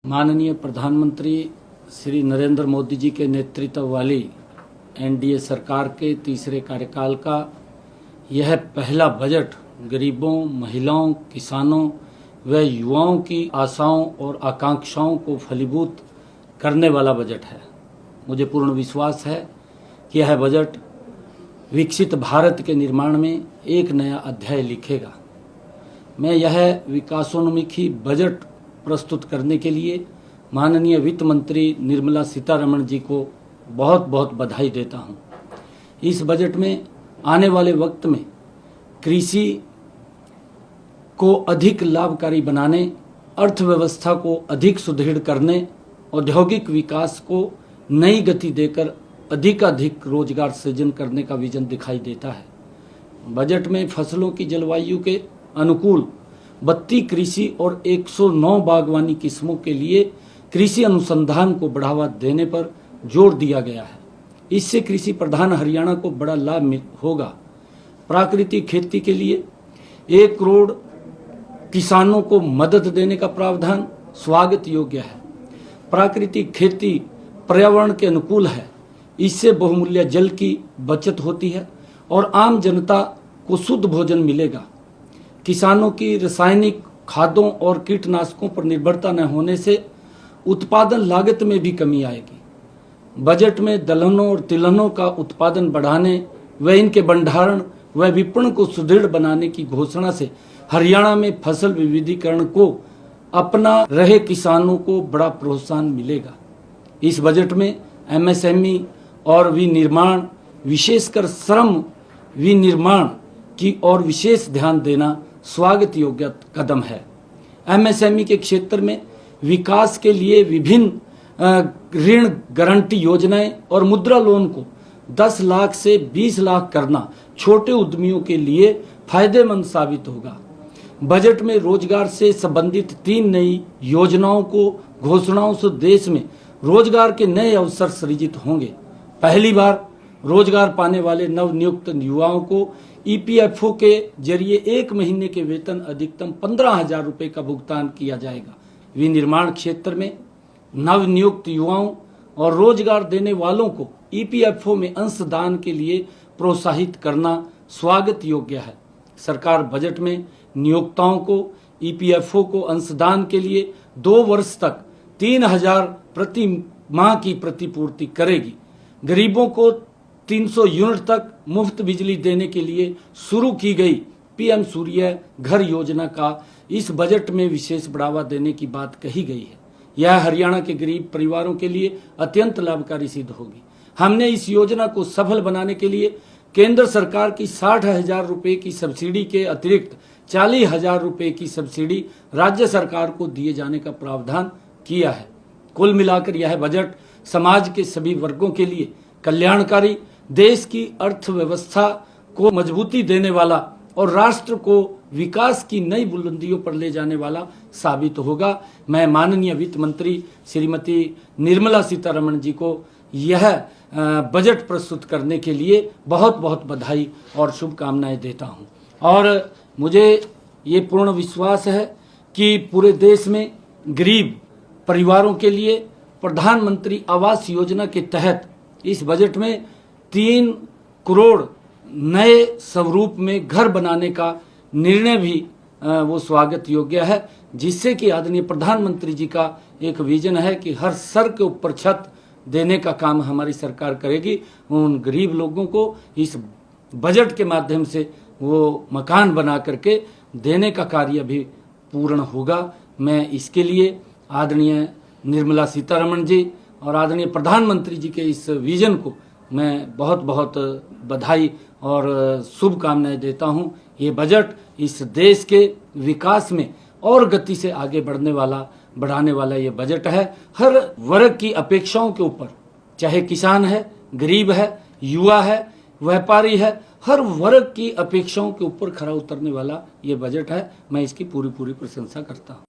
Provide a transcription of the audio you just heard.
माननीय प्रधानमंत्री श्री नरेंद्र मोदी जी के नेतृत्व वाली एनडीए सरकार के तीसरे कार्यकाल का यह पहला बजट गरीबों, महिलाओं, किसानों व युवाओं की आशाओं और आकांक्षाओं को फलीभूत करने वाला बजट है। मुझे पूर्ण विश्वास है कि यह बजट विकसित भारत के निर्माण में एक नया अध्याय लिखेगा। मैं यह विकासोन्मुखी बजट प्रस्तुत करने के लिए माननीय वित्त मंत्री निर्मला सीतारमण जी को बहुत बहुत बधाई देता हूं। इस बजट में आने वाले वक्त में कृषि को अधिक लाभकारी बनाने, अर्थव्यवस्था को अधिक सुदृढ़ करने, औद्योगिक विकास को नई गति देकर अधिक रोजगार सृजन करने का विजन दिखाई देता है। बजट में फसलों की जलवायु के अनुकूल 32 कृषि और 109 बागवानी किस्मों के लिए कृषि अनुसंधान को बढ़ावा देने पर जोर दिया गया है। इससे कृषि प्रधान हरियाणा को बड़ा लाभ होगा। प्राकृतिक खेती के लिए 1 करोड़ किसानों को मदद देने का प्रावधान स्वागत योग्य है। प्राकृतिक खेती पर्यावरण के अनुकूल है। इससे बहुमूल्य जल की बचत होती है और आम जनता को शुद्ध भोजन मिलेगा। किसानों की रासायनिक खादों और कीटनाशकों पर निर्भरता न होने से उत्पादन लागत में भी कमी आएगी। बजट में दलहनों और तिलहनों का उत्पादन बढ़ाने व इनके भंडारण व विपणन को सुदृढ़ बनाने की घोषणा से हरियाणा में फसल विविधीकरण को अपना रहे किसानों को बड़ा प्रोत्साहन मिलेगा। इस बजट में एमएसएमई और विनिर्माण, विशेषकर श्रम विनिर्माण की ओर विशेष ध्यान देना स्वागत योग्य कदम है। एमएसएमई के क्षेत्र में विकास के लिए विभिन्न ऋण गारंटी योजनाएं और मुद्रा लोन को 10 लाख से 20 लाख करना छोटे उद्यमियों के लिए फायदेमंद साबित होगा। बजट में रोजगार से संबंधित 3 नई योजनाओं को घोषणाओं से देश में रोजगार के नए अवसर सृजित होंगे। पहली बार रोजगार पाने वाले नवनियुक्त युवाओं को ईपीएफओ के जरिए 1 महीने के वेतन अधिकतम 15,000 रुपए का भुगतान किया जाएगा। विनिर्माण क्षेत्र में नवनियुक्त युवाओं और रोजगार देने वालों को ईपीएफओ में अंशदान के लिए प्रोत्साहित करना स्वागत योग्य है। सरकार बजट में नियोक्ताओं को ईपीएफओ को अंशदान के लिए 2 वर्ष तक 3,000 प्रति माह की प्रतिपूर्ति करेगी। गरीबों को 300 यूनिट तक मुफ्त बिजली देने के लिए शुरू की गई पीएम सूर्य घर योजना का इस बजट में विशेष बढ़ावा देने की बात कही गई है। यह हरियाणा के गरीब परिवारों के लिए अत्यंत लाभकारी सिद्ध होगी। हमने इस योजना को सफल बनाने के लिए केंद्र सरकार की 60,000 रुपए की सब्सिडी के अतिरिक्त 40,000 रुपए की सब्सिडी राज्य सरकार को दिए जाने का प्रावधान किया है। कुल मिलाकर यह बजट समाज के सभी वर्गों के लिए कल्याणकारी, देश की अर्थव्यवस्था को मजबूती देने वाला और राष्ट्र को विकास की नई बुलंदियों पर ले जाने वाला साबित होगा। मैं माननीय वित्त मंत्री श्रीमती निर्मला सीतारमण जी को यह बजट प्रस्तुत करने के लिए बहुत बहुत बधाई और शुभकामनाएं देता हूं। और मुझे ये पूर्ण विश्वास है कि पूरे देश में गरीब परिवारों के लिए प्रधानमंत्री आवास योजना के तहत इस बजट में 3 करोड़ नए स्वरूप में घर बनाने का निर्णय भी वो स्वागत योग्य है, जिससे कि आदरणीय प्रधानमंत्री जी का एक विजन है कि हर सर के ऊपर छत देने का काम हमारी सरकार करेगी। उन गरीब लोगों को इस बजट के माध्यम से वो मकान बना करके देने का कार्य भी पूर्ण होगा। मैं इसके लिए आदरणीय निर्मला सीतारमण जी और आदरणीय प्रधानमंत्री जी के इस विजन को मैं बहुत बहुत बधाई और शुभकामनाएं देता हूं। ये बजट इस देश के विकास में और गति से आगे बढ़ाने वाला ये बजट है। हर वर्ग की अपेक्षाओं के ऊपर, चाहे किसान है, गरीब है, युवा है, व्यापारी है, हर वर्ग की अपेक्षाओं के ऊपर खरा उतरने वाला ये बजट है। मैं इसकी पूरी प्रशंसा करता हूं।